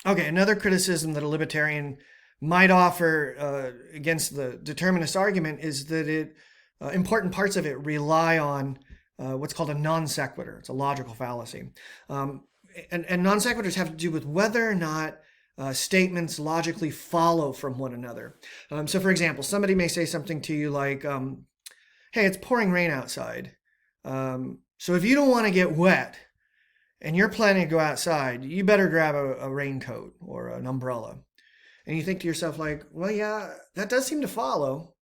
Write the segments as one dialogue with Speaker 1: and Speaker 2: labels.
Speaker 1: Okay, another criticism that a libertarian might offer against the determinist argument is that important parts of it rely on what's called a non sequitur. It's a logical fallacy. Um, and non sequiturs have to do with whether or not statements logically follow from one another. So, for example, somebody may say something to you like, hey, it's pouring rain outside. So if you don't want to get wet, and you're planning to go outside, you better grab a raincoat or an umbrella. And you think to yourself, like, well, yeah, that does seem to follow.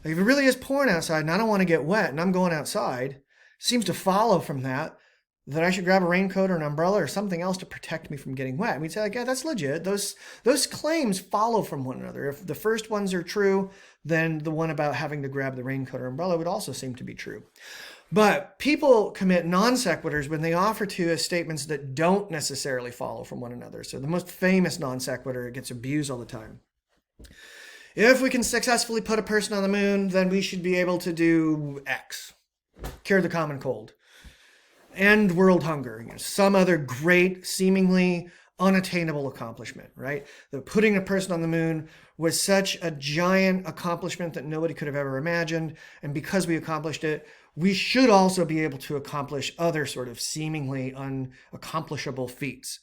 Speaker 1: Like, if it really is pouring outside and I don't want to get wet and I'm going outside, it seems to follow from that I should grab a raincoat or an umbrella or something else to protect me from getting wet. And we'd say, like, yeah, that's legit. Those claims follow from one another. If the first ones are true, then the one about having to grab the raincoat or umbrella would also seem to be true. But people commit non sequiturs when they offer to us statements that don't necessarily follow from one another. So the most famous non sequitur, it gets abused all the time. If we can successfully put a person on the moon, then we should be able to do X, cure the common cold, end world hunger, some other great, seemingly unattainable accomplishment, right? The putting a person on the moon was such a giant accomplishment that nobody could have ever imagined. And because we accomplished it, we should also be able to accomplish other sort of seemingly unaccomplishable feats.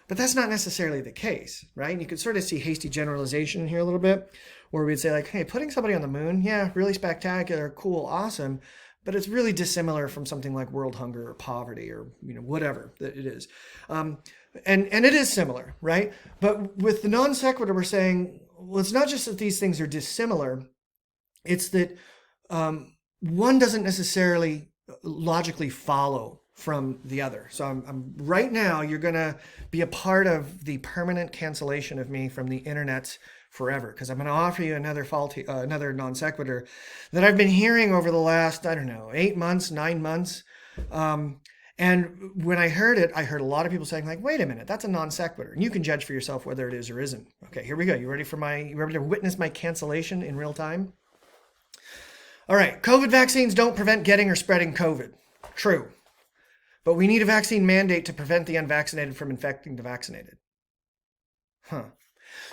Speaker 1: But that's not necessarily the case, right? And you can sort of see hasty generalization here a little bit, where we'd say like, hey, putting somebody on the moon, yeah, really spectacular, cool, awesome, but it's really dissimilar from something like world hunger or poverty or whatever that it is. And it is similar, right? But with the non sequitur, we're saying, well, it's not just that these things are dissimilar, it's that one doesn't necessarily logically follow from the other. So I'm right now, you're going to be a part of the permanent cancellation of me from the internet forever, because I'm going to offer you another non sequitur that I've been hearing over the last, I don't know, 8 months, 9 months. And when I heard it, I heard a lot of people saying like, wait a minute, that's a non sequitur. And you can judge for yourself whether it is or isn't. Okay, here we go. You ready to witness my cancellation in real time? All right, COVID vaccines don't prevent getting or spreading COVID. True. But we need a vaccine mandate to prevent the unvaccinated from infecting the vaccinated. Huh.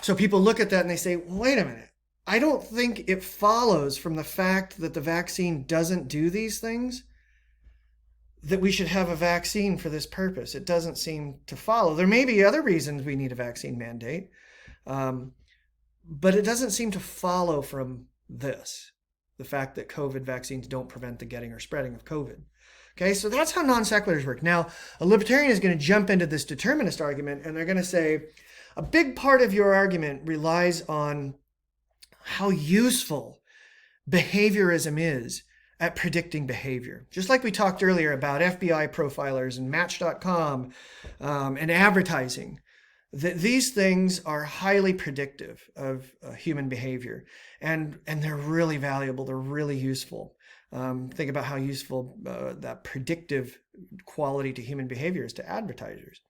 Speaker 1: So people look at that and they say, wait a minute. I don't think it follows from the fact that the vaccine doesn't do these things that we should have a vaccine for this purpose. It doesn't seem to follow. There may be other reasons we need a vaccine mandate, but it doesn't seem to follow from this, the fact that COVID vaccines don't prevent the getting or spreading of COVID. Okay, so that's how non sequiturs work. Now, a libertarian is going to jump into this determinist argument, and they're going to say, a big part of your argument relies on how useful behaviorism is at predicting behavior. Just like we talked earlier about FBI profilers and Match.com and advertising, that these things are highly predictive of human behavior, and they're really valuable. They're really useful. Think about how useful that predictive quality to human behavior is to advertisers.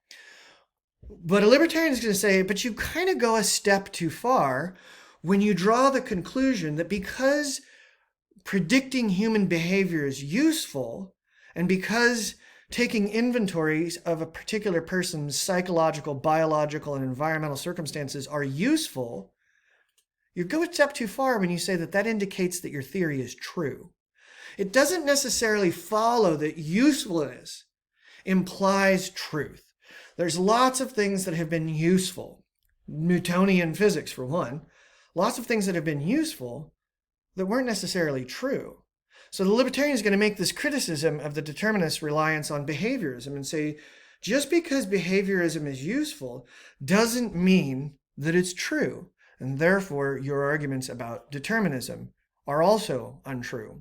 Speaker 1: But a libertarian is going to say, but you kind of go a step too far when you draw the conclusion that because predicting human behavior is useful, and because taking inventories of a particular person's psychological, biological, and environmental circumstances are useful, you go a step too far when you say that that indicates that your theory is true. It doesn't necessarily follow that usefulness implies truth. There's lots of things that have been useful. Newtonian physics, for one. Lots of things that have been useful that weren't necessarily true. So the libertarian is going to make this criticism of the determinist reliance on behaviorism and say, just because behaviorism is useful doesn't mean that it's true. And therefore, your arguments about determinism are also untrue.